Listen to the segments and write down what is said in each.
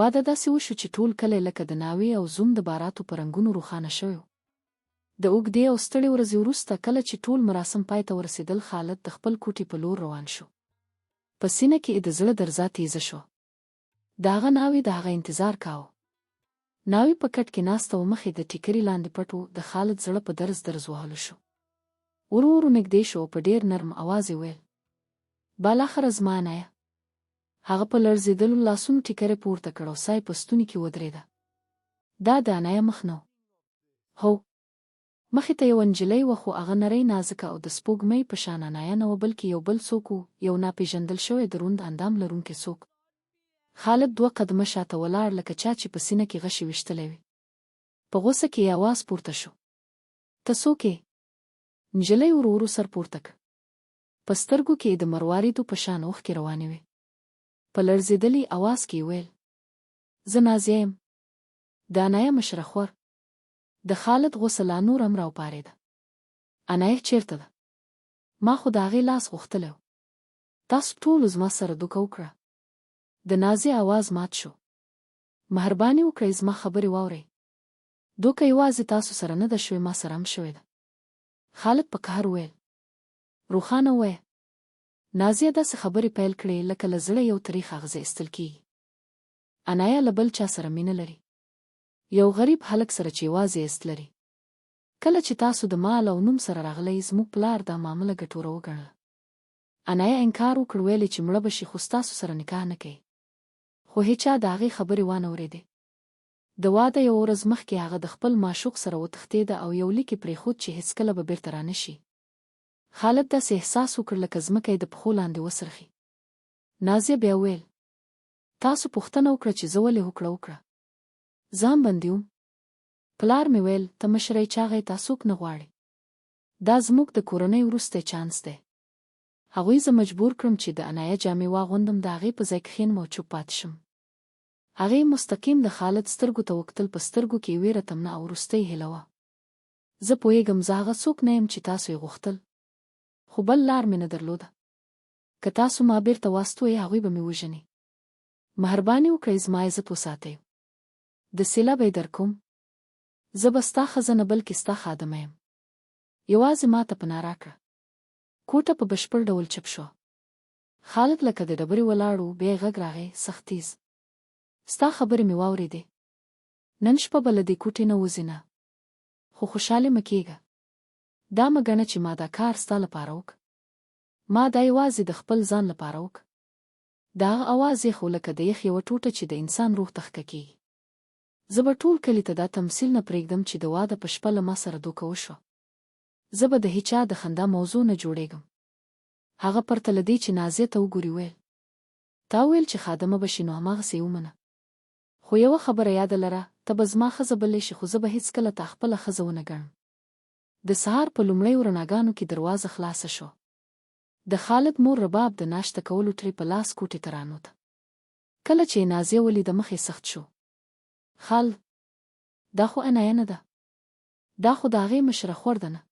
واده داسې وشو چې ټول کلی لکه د ناوې او زوم د باراتو په رنګونو روښانه شوی و. د اوږدې او ستړې ورځې وروسته کله چې ټول مراسم پای ته ورسېدل، خالد د خپل کوټې په لور روان شو. په سینه کې د زړه درزا تیزه شو. د هغه ناوې د هغه انتظار کاوه. ناوې په کټ کې ناسته و، مخې د ټیکري لاندې پټ و. د خالد زړه په درز وهلو شو. ورو ورو نږدې شو او په ډېر نرم اواز یې ویل: بالاخره زما عنایه. هغه په لړزېدلو لاسونو ټیکری پورته کړ او ساه یې په ستوني کې ودرېده. دا د عنایه مخ نه و. هو، مخې ته یوه نجلۍ وه، خو هغه نرۍ، نازکه او د سپوږمۍ په شان عنایه نه وه، بلکې یو بل څوک و، یو ناپېژندل شوی دروند اندام لرونکی څوک. خالد 2 قدمه شاته ولاړ، لکه چا چې په سینه کې غشی ویشتلی وي. په غوسه کې یې اواز پورته شو: ته څوک یې؟ نجلۍ ورو ورو سر پورته کړ. په سترګو کې یې د مرواریدو په شان اوښکې روانې وې. په لړزېدلي اواز کې یې ویل: زه نازیه یم، د عنایه مشره خور. د خالد غوسه لا نور هم راوپارېده. عنایه چېرته ده؟ ما خو د هغې لاس غوښتلی و. تاسو ټولو زما سره دوکه وکړه. د نازیې اواز مات شو. مهرباني وکړئ زما خبرې واورئ. دوکه یوازې تاسو سره نه ده شوې، ما سره هم شوې ده. خالد په قهر وویل: روښانه ووایه. نازیه داسې خبرې پیل کړې لکه له زړه یو تریخ اغزه ایستل کېږي. عنایه له بل چا سره مینه لري، یو غریب هلک سره چې یوازې ایست لري. کله چې تاسو د مال او نوم سره راغلی، زموږ پلار دا معامله ګټوره وګڼله. عنایه انکار وکړ، ویلې چې مړه به شي، خو ستاسو سره نکاح نه کوي. خو هیچا د هغې خبرې وانه اورېدې. د واده یوه ورځ مخکې هغه د خپل معشوق سره وتښتېده او یو لیک یې پرېښود چې هېڅکله به بېرته رانه شي. خالد داسې احساس وکړ لکه ځمکه یې د پښو لاندې وڅرخي. نازیه بیا ویل: تاسو پوښتنه وکړه چې زه ولې هوکړه وکړه. زه هم بندي وم. پلار مې ویل ته مشره یې، چاغه یې، تا څوک نه غواړي. دا زموږ د کورنۍ وروستی چانس دی. هغوی زه مجبور کړم چې د عنایه جامې واغوندم، د هغې په ځای کښېنم او چوپ پاتې شم. هغې مستقیم د خالد سترګو ته وکتل. په سترګو کې یې ویره، تمنه او وروستۍ هیله وه. زه پوهېږم زه هغه څوک نه یم چې تاسو یې غوښتل، خو بل لار مې نه درلوده. که تاسو ما بیرته واستوئ، هغوی به مې وژني. مهرباني وکړئ زما عزت وساتئ. د سیله به یې درکوم. زه به ستا ښځه نه بلکې ستا خادمه یم. یوازې ما ته پناه راکړه. کوټه په بشپړ ډول چپ شوه. خالد لکه د ډبرې ولاړ و. بیا یې غږ راغی، سخت تیز: ستا خبرې مې واورېدې. نن شپه به له دې کوټې نه وځې نه. خو خوشحالې مه کېږه. دا مه ګڼه چې ما دا کار ستا لپاره وکړ. ما دا یوازې د خپل ځان لپاره وکړ. د هغه اواز یې خو لکه د یخ یوه ټوټه چې د انسان روح ته ښکه کېږي. زه به ټول کلي ته دا تمثیل نه پرېږدم چې د واده په شپه له ما سره دوکه وشوه. زه به د هیچا د خندا موضوع نه جوړېږم. هغه پرته له دې چې نازیې ته وګوري ویل: تا ویل چې خادمه به شي، نو هماغسې یې ومنه. خو یوه خبره یاده لره، ته به زما ښځه بللی شي، خو زه به هېڅکله تا خپله ښځه ونه ګڼم. د سهار په لومړیو رڼاګانو کې دروازه خلاصه شوه. د خالد مور رباب د ناشته کولو ټرې په لاس کوټې ته رانوته. کله چې یې نازیه ولیده، مخ یې سخت شو. خال، دا خو عنایه نه ده. دا خو د هغې مشره خور ده نه.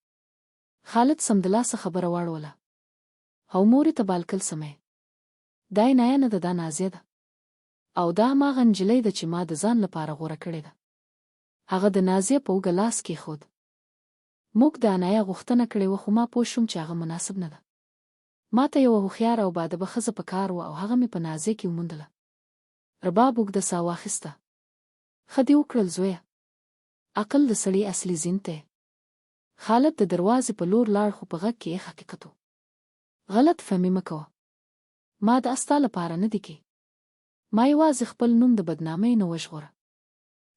خالد سمدلاسه خبره واړوله: او مورې ته بالکل سمه. دا عنایه نه ده، دا نازیه ده. او دا هماغه نجلۍ ده چې ما د ځان لپاره غوره کړې ده. هغه د نازیه په اوږه لاس کېښود. موږ د عنایه غوښتنه کړې وه، خو ما پوه شوم چې هغه مناسب نه ده. ما ته یوه هوښیاره او باادبه ښځه په کار وه، او هغه مې په نازیه کې وموندله. رباب اوږده ساه واخیسته. ښه دې وکړل زویه. عقل د سړي اصلي زینت دی. خالد د دروازې په لور لاړ، خو په غږ کې یې حقیقت و: غلط فهمي مه کوه. ما دا ستا لپاره نه دي کې. ما یوازې خپل نوم د بدنامۍ نه وژغوره.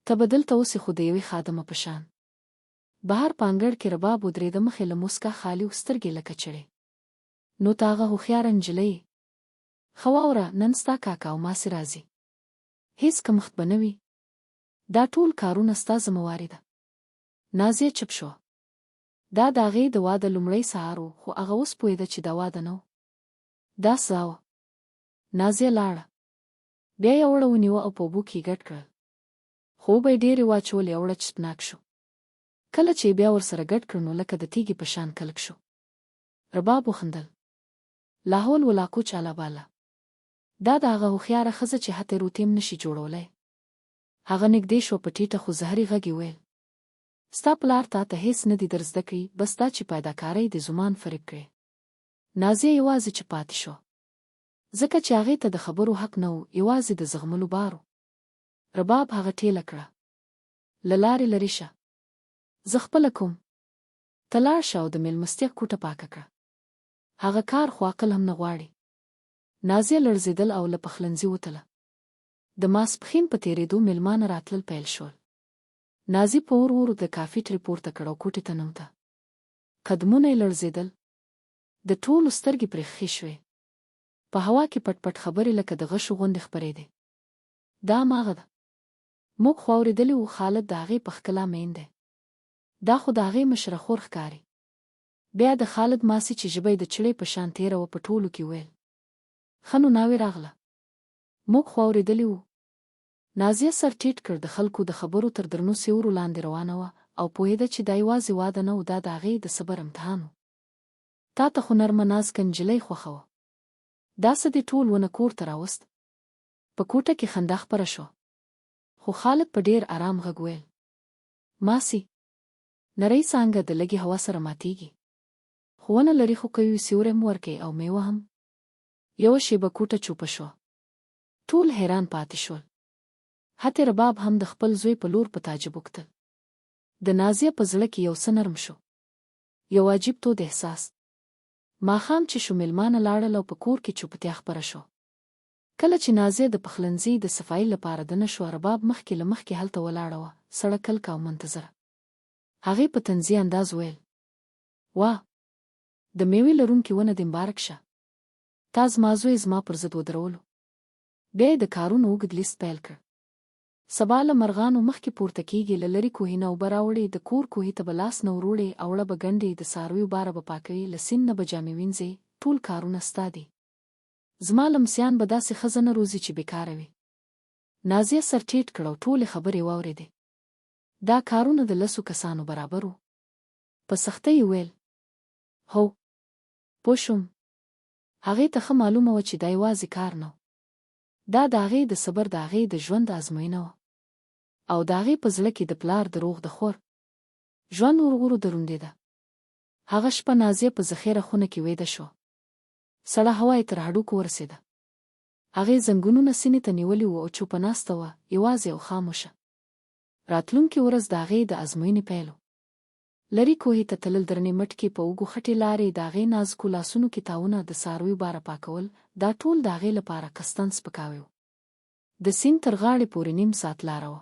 ته به دلته اوسې، خو د یوې خادمه په شان. بهر په انګړ کې رباب ودرېده، مخې له موسکا خالي و، سترګې لکه چړې. نو ته هغه هوښیاره نجلۍ یې؟ ښه واوره، نن ستا کاکا او ماسې راځي. هېڅ کمښت به نه وي. دا ټول کارونه ستا ذمهواري ده. نازیه چپ شوه. دا د هغې د واده لومړی سهار و، خو هغه اوس پوهېده چې دا واده نه و. دا سزا وه. نازیه لاړه. بیا یې اوړه ونیوه او په اوبو کې یې ګډ کړل. خو اوبه یې ډېرې واچولې، اوړه چسپناک شو. کله چې یې بیا ورسره ګډ کړ، نو لکه د تیږې په شان کلک شو. رباب وخندل: لا حول ولا قوة الا بالله. دا د هغه هوښیاره ښځه چې حتی روتیم نشي جوړولی. هغه نږدې شوه په ټیټه خو زهري غږ یې ویل: ستا پلار تا ته هېڅ نه دي در زده کړي، بس دا چې پیداکارۍ د زمان فریب کړې. نازیه یوازې چې پاتې شوه. ځکه چې هغې ته د خبرو حق نه و، یوازې د زغملو بار و. رباب هغه ټېله کړه. له لارې لرې شه. زه خپله کوم. ته لاړ شه او د مېلمستیا کوټه پاکه کړه. هغه کار خو عقل هم نه غواړي. نازیه لړزېدل او له پخلنځي وتله. د ماسپښین په تېرېدو مېلمانه راتلل پیل شول. نازي په ور ور د کافي ټرې پورته کړ او کوټې ته ننوته. قدمونه یې لړزېدل. د ټولو سترګې پرې ښخې شوې. په هوا کې پټ پټ خبرې لکه د غشو غوندې خپرېدې. دا هماغه ده. موږ خو اورېدلي وو خالد د هغې په ښکلا مین دی. دا خو د هغې مشره خور ښکاري. بیا د خالد ماسي چې ژبه یې د چړې په شان تېره وه په ټولو کې ویل: ښه نو ناوې راغله. موږ خو اورېدلي وو. نازیه سر ټیټ کړ. د خلکو د خبرو تر درنو سیورو لاندې روانه وه او پوهېده چې دا یوازې واده نه و، دا د هغې د صبر امتحان و. تا ته خو نرمه نازکه نجلۍ خوښه وه. دا څه دې ټول ونه کور ته راوست؟ په کوټه کې خندا خپره شوه. خو خالد په ډېر آرام غږ ویل: ماسي، نرۍ څانګه د لږې هوا سره ماتېږي. خو ونه لري خو کوي سیوری م ورکوي او میوه هم. یوه شېبه کوټه چوپه شوه. ټول حیران پاتې شول. حتی رباب هم د خپل زوی په لور په تعجب وکتل. د نازیه په زړه کې یو څه نرم شو. یو عجیب تود احساس. ماښام چې شو مېلمانه لاړل او په کور کې چوپتیا خپره شوه. کله چې نازیه د پخلنځي د صفایي لپاره دننه شوه، رباب مخکې له مخکې هلته ولاړه وه، سړه کلکه او منتظره. هغې په طنزي انداز ویل: واه، د میوې لرونکې ونه دې مبارک شه. تا زما زوی زما پر ضد ودرولو. بیا یې د کارونو اوږد لیست پیل کړ. سبا له مرغانو مخکې پورته کېږي، له لرې کوهي نه اوبه راوړې، د کور کوهي ته به لاس نه وروړې، اوړه به ګنډې، د څارویو باره به پاکوي، له سیند نه به جامې وینځې. ټول کارونه ستا دي. زما لمسیان به داسې ښځه نه روزي چې بېکاره وي. نازیه سر ټیټ کړ او ټولې خبرې واورېدې. دا کارونه د 10 کسانو برابر وو. په سختۍ یې ویل: هو، پوه شوم. هغې ته ښه معلومه وه چې دا یوازې کار نه و. دا د هغې د صبر، د هغې د ژوند ازموینه وه. او د هغې په زړه کې د پلار دروغ د خور ژوند ورغورو دروندېده. هغه شپه نازیه په ذخیره خونه کې ویده شوه. سړه هوا یې تر هډوکو ورسېده. هغې زنګونونه سینې ته نیولي وو او چوپه ناسته وه، یوازې او خاموشه. راتلونکې ورځ د هغې د ازموینې پیل و. لرې کوهي ته تلل، درنې مټکې په اوږو خټې لارې، د هغې نازکو لاسونو کې تاونه، د څارویو باره پاکول، دا ټول د هغې لپاره قصدن سپکاوی و. د سیند تر غاړې پورې نیم ساعت لاره وه.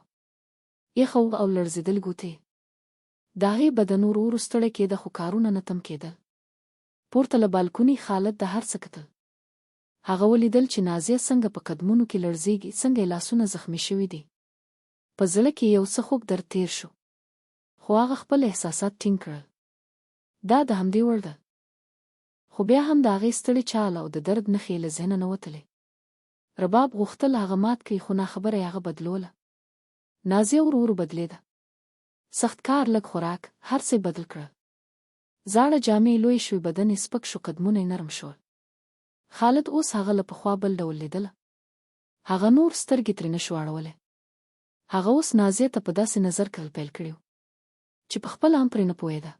یخه او لړزېدل ګوتې. د هغې بدن ورو ورو ستړی کېده، خو کارونه نه تم کېدل. پورته له بالکوني خالد د هر څه کتل. هغه ولیدل چې نازیه څنګه په قدمونو کې لړزېږي، څنګه یې لاسونه زخمي شوي دي. په زړه کې یو څه خوږ درد تیر شو. خو هغه خپل احساسات ټینګ کړل. دا د همدې وړ ده. خو بیا هم د هغې ستړې چال او د درد نښې له ذهنه نه وتلې. رباب غوښتل هغه مات کړي، خو ناخبره یې هغه بدلوله. نازیه ورو ورو بدلېده. سخت کار، لږ خوراک، هر څه بدل کړل. زاړه جامې لوی شوې، بدن یې سپک شو، قدمونه یې نرم شول. خالد اوس هغه له پخوا بل ډول لیدله. هغه نور سترګې ترې نه شو اړولی. هغه اوس نازیه ته په داسې نظر کتل پیل کړي و چې پخپله هم پرې نه پوهېده.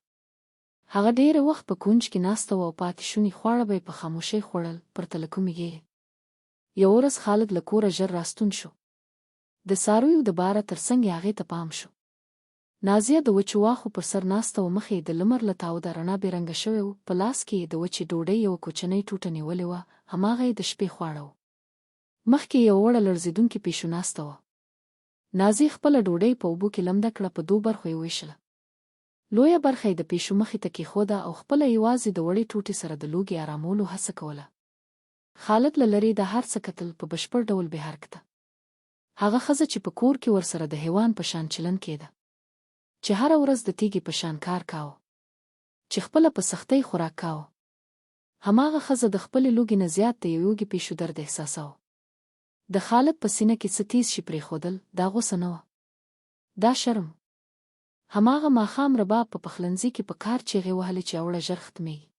هغه ډېر وخت په کونج کې ناسته وه او پاتې شوني خواړه به یې په خاموشۍ خوړل، پرته له کومې ګیرې. یوه ورځ خالد له کوره ژر راستون شو. د څارویو د باره تر څنګ یې هغې ته پام شو. نازیه د وچو واښو پر سر ناسته وه، مخ یې د لمر له تاوده رڼا بېرنګه شوی و. په لاس کې یې د وچې ډوډۍ یوه کوچنۍ ټوټه نیولې وه، هماغه یې د شپې خواړه وو. مخکې یې یوه وړه لړزېدونکې پیشو ناسته وه. نازیې خپله ډوډۍ په اوبو کې لمده کړه، په 2 برخو یې ویشله. لویه برخه یې د پیشو مخې ته کېښوده او خپله یوازې د وړې ټوټې سره د لوږې آرامولو هڅه کوله. خالد له لرې د هر څه کتل، په بشپړ ډول بې حرکته. هغه ښځه چې په کور کې ورسره د حیوان په شان چلن کېده، چې هره ورځ د تیږې په شان کار کاوه، چې خپله په سختۍ خوراک کاوه، هماغه ښځه د خپلې لوږې نه زیات د یوې وږې پیشو درد احساساوه. د خالد په سینه کې څه تیز شي پرېښودل، دا غوسه نه وه، دا شرم. هماغه ماښام رباب په پخلنځي کې په کار چیغې وهلې چې اوړه ژر ختمېږي.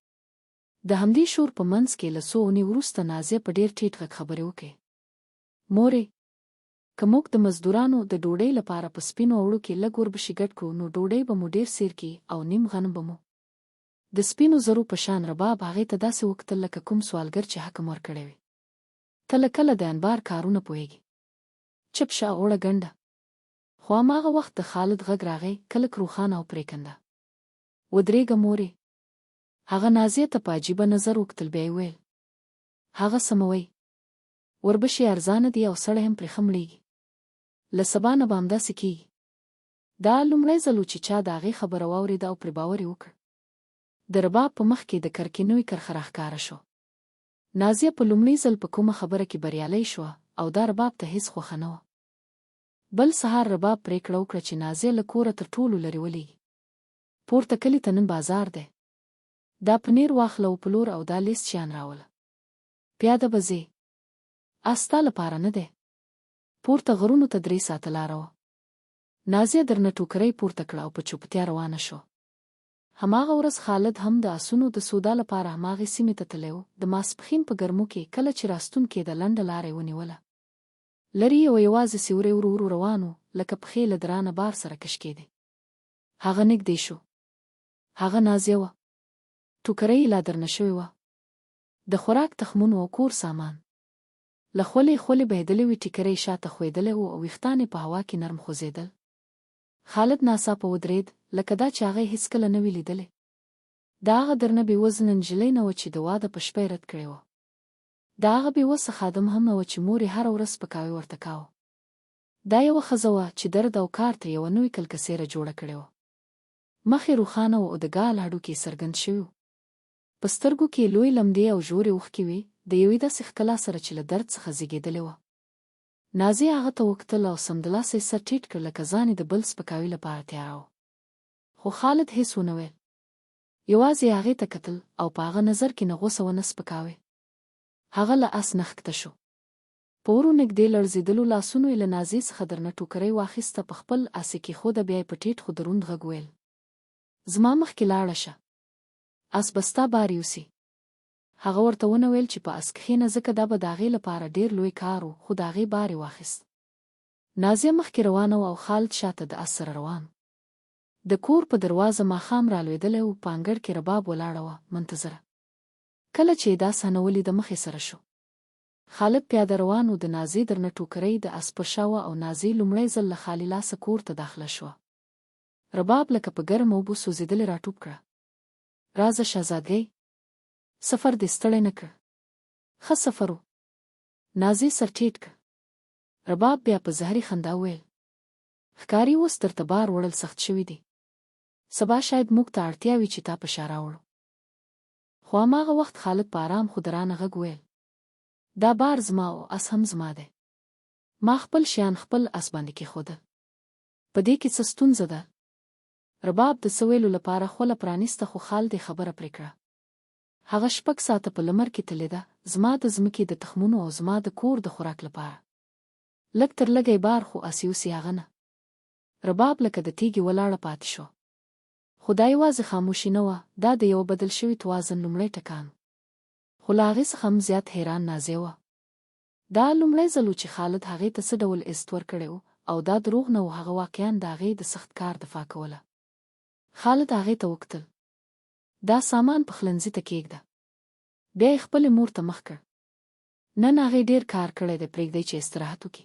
د همدې شور په منځ کې له څو اونۍ وروسته نازیه په ډېر ټیټ غږ خبرې وکړې. مورې، که موږ د مزدورانو د ډوډۍ لپاره په سپینو اوړو کې لږ وربشې ګډ کړو نو ډوډۍ به مو ډېر سیر کړي او نیم غنم به مو. د سپینو زرو په شان رباب هغې ته داسې وکتل لکه کوم سوالګر چې حکم ورکړی وي. ته له کله د انبار کارونه پوهېږي؟ چپ شه اوړه ګنډه. خو هماغه وخت د خالد غږ راغی، کلک روښانه او پرېکنده. ودرېږه مورې. هغه نازیې ته په عجیبه نظر وکتل، بیا یې ویل: هغه سموئ. وربشې ارزانه دي او سړی هم پرې ښه مړېږي. له سبا نه به همداسې کېږي. دا لومړی ځل و چې چا د هغې خبره واورېده او پرې باور یې وکړ. د رباب په مخ کې د کرکې نوې کرښه راښکاره شو. نازیه په لومړي ځل په کومه خبره کې بریالۍ شوه او دا رباب ته هیڅ خوښه نه وه. بل سهار رباب پرېکړه وکړه چې نازیه له کوره تر ټولو لرې ولېږي. پورته کلي ته نن بازار دی. دا پنیر واخله او پلور او دا لیست شیان راوله. پیاده به ځې؟ اس ستا لپاره نه دی. پورته غرونو ته 3 ساعته لاره وه. نازیه درنه ټوکرۍ پورته کړه او په چوپتیا روانه شوه. هماغه ورځ خالد هم د اسونو د سودا لپاره هماغې سیمې ته تللی و. د ماسپښین په ګرمو کې کله چې راستون کېده لنډه لاره یې ونیوله. لرې یو یوازې سیوری ورو ورو روان و، لکه پښې له درانه بار سره کش کېدې. هغه نږدې شو. هغه نازیه وه. ټوکرۍ یې لا درنه شوې وه. د خوراک تخمونو او کور سامان. له خولې خولې بهېدلې وې، ټیکری شاته خوېدلی و او ویښتان یې په هوا کې نرم خوځېدل. خالد ناڅاپه ودرېد، لکه دا چې هغه یې هېڅکله نه وي لیدلی. دا هغه درنه بېوزنه نجلۍ نه وه چې د واده په شپه یې رد کړې وه. دا هغه بېوسه خادم هم نه وه چې مور یې هره ورځ سپکاوی ورته کاوه. دا یوه ښځه وه چې درد او کار ته یوه نوې کلکسیره جوړه کړې وه. مخ یې روښانه و او د ګال هډوکي یې څرګند شوي وو. په سترګو کې لوی لمدې او ژورې اوښکې وې، د یوې داسې ښکلا سره چې له درد څخه زیږېدلې وه. نازیه هغه ته وکتل او سمدلاسه یې سر ټیټ کړ، لکه ځان یې د بل سپکاوي لپاره تیاراوه. خو خالد هېڅ ونه ویل. یوازې یې هغې ته کتل او په هغه نظر کې نه غوسه ونه سپکاوی. هغه له اس نه ښکته شو. په ورو نږدې لړزېدلو لاسونو یې له نازیې څخه درنه ټوکرۍ واخیسته، په خپل اس یې کېښوده، بیا یې په ټیټ خو دروند غږ ویل: زما مخکې لاړه شه. اس به ستا بار یوسي. هغه ورته ونه ویل چې په اس کښېنه، ځکه دا به د هغې لپاره ډېر لوی کار و، خو د هغې بار یې واخیست. نازیه مخکې روانه وه او خالد شاته د اس سره روان. د کور په دروازه ماښام رالوېدلی و. په انګړ کې رباب ولاړه وه، منتظره. کله چې یې دا صحنه ولیده مخ یې سره شو. خالد پیاده روان و، د نازیې درنه ټوکرۍ د اس پر شا وه او نازیې لومړی ځل له خالي لاسه کور ته داخله شوه. رباب لکه په ګرمو اوبو سوځېدلې راټوپ کړه. رازه شهزادګۍ، سفر دې ستړی نه کړ؟ ښه سفر و. نازیې سر ټیټ کړ. رباب بیا په زهري خندا وویل: ښکاري اوس درته بار وړل سخت شوي دي. سبا شاید موږ ته اړتیا وي چې تا په شا راوړو. خو هماغه وخت خالد په ارام خو درانه غږ ویل: دا بار زما او اس هم زما دی. ما خپل شیان خپل اس باندې کېښودل. په دې کې څه ستونزه ده؟ رباب د څه ویلو لپاره خوله پرانیسته، خو خالد یې خبره پرې کړه. هغه 6 ساعته په لمر کې تللې ده، زما د ځمکې د تخمونو او زما د کور د خوراک لپاره. لږ تر لږه بار خو اس یوسي، هغه نه. رباب لکه د تیږې ولاړه پاتې شو. خو دا یوازې خاموشي نه وه، دا د یوه بدل شوي توازن لومړی ټکان. خو له هغې څخه هم زیات حیران نازیه وه. دا لومړی ځل و چې خالد هغې ته څه ډول عزت ورکړی و، او دا دروغ نه و، هغه واقعاً د هغې د سخت کار دفاع کوله. خالد هغې ته وکتل. دا سامان پخلنځي ته کېږده. بیا یې خپلې مور ته مخ کړ. نن هغې ډېر کار کړی دی، پرېږدئ چې استراحت وکړي.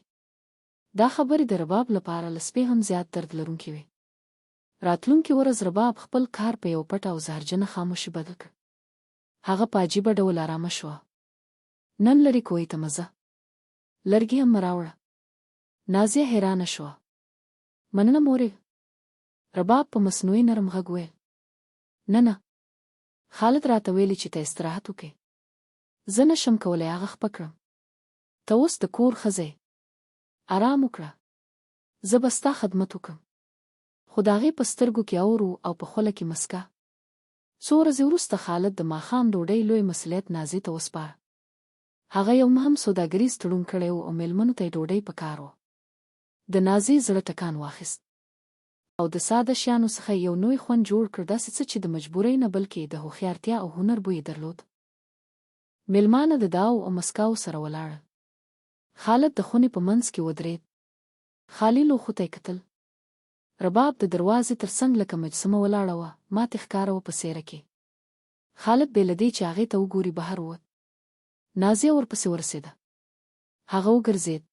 دا خبرې د رباب لپاره له سپې هم زیات درد لرونکې وې. راتلونکې ورځ رباب خپل کار په یو پټه او زهرجنه خاموشي بدل کړ. هغه په عجیبه ډول ارامه شوه. نن لرې کوهي ته مزه. لرګي هم راوړه. نازیه حیرانه شوه. مننه مورې. رباب په مصنوعي نرم غږ ویل: نه، خالد راته ویلي چې ته استراحت وکړې. زه نشم کولی هغه خپه کړم. ته اوس د کور ښځه یې. ارام وکړه. زه به ستا خدمت وکړم. خو د هغې په سترګو کې اور او په خوله کې مسکا. څو ورځې وروسته خالد د ماښام ډوډۍ لوی مسؤلیت نازیې ته وسپاره. هغه یو مهم سوداګریز تړون کړی و او مېلمنو ته یې ډوډۍ په کار وه. د نازیې زړه ټکان واخیست. او د ساده شیانو څخه یو نوی خوند جوړ کړ، داسې څه چې د مجبورۍ نه بلکې د هوښیارتیا او هنر بوی درلود. میلمانه د دعاو او مسکاو سره ولاړل. خالد د خونې په منځ کې ودرېد. خالي لوښو ته یې کتل. رباب د دروازې تر څنګ لکه مجسمه ولاړه وه، ماتې ښکاره وه په څېره کې. خالد بې له دې چې هغې ته وګوري بهر ووت. نازیه ورپسې ورسېده. هغه وګرځېد.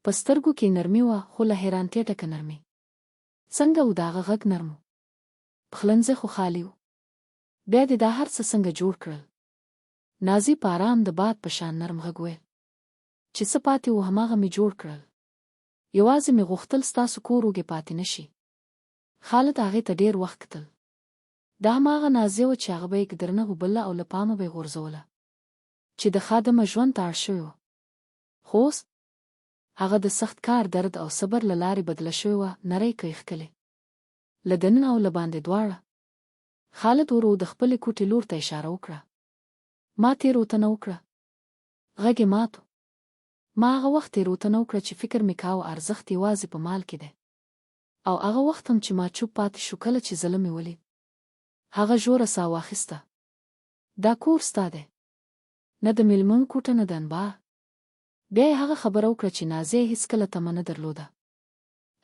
په سترګو کې نرمي وه، خو له حیرانتیا ډکه نرمي. څنګه و؟ د هغه غږ نرم و. پخلنځی خو خالي و. بیا دې دا هر څه څنګه جوړ کړل؟ نازي په ارام د باد په شان نرم غږ ویل. چې څه پاتې و هماغه مې جوړ کړل. یوازې مې غوښتل ستاسو کور وږی پاتې نه شي. خالد هغې ته ډېر وخت کتل. دا هماغه نازیه وه چې هغه به یې درنه وبله او له پامه به یې غورځوله، چې د خادمه ژوند ته اړ شوې وه. خو اوس هغه د سخت کار، درد او صبر له لارې بدله شوې وه، نرۍ که ښکلې، له دننه او له باندې دواړه. خالد ورو د خپلې کوټې لور ته اشاره وکړه. ما تېروتنه وکړه. غږ یې مات و. ما هغه وخت تېروتنه وکړه چې فکر مې کاوه ارزښت یوازې په مال کې دی. او هغه وخت هم چې ما چوپ پاتې شو کله چې زړه مې ولید. هغه ژوره ساه واخیسته. دا کور ستا دی، نه د میلمن کوټه، نه د انبار. بیا یې هغه خبره وکړه چې نازیه هېڅکله تمه نه درلوده.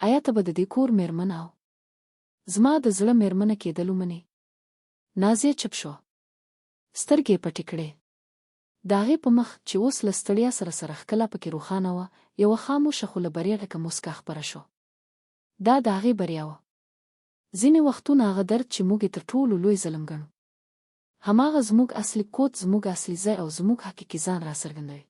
آیا ته به د دې کور مېرمنه او زما د زړه مېرمنه کېدل ومنې؟ نازیه چپ شوه. سترګې یې پټې کړې. د هغې په مخ چې اوس له ستړیا سره سره ښکلا پکې روښانه وه، یوه خاموشه خو له بریا ډکه موسکا خپره شوه. دا د هغې بریا وه. ځینې وختونه هغه درد چې موږ یې تر ټولو لوی ظلم ګڼو، هماغه زموږ اصلي کود، زموږ اصلي ځای او زموږ حقیقي ځان راڅرګندوي.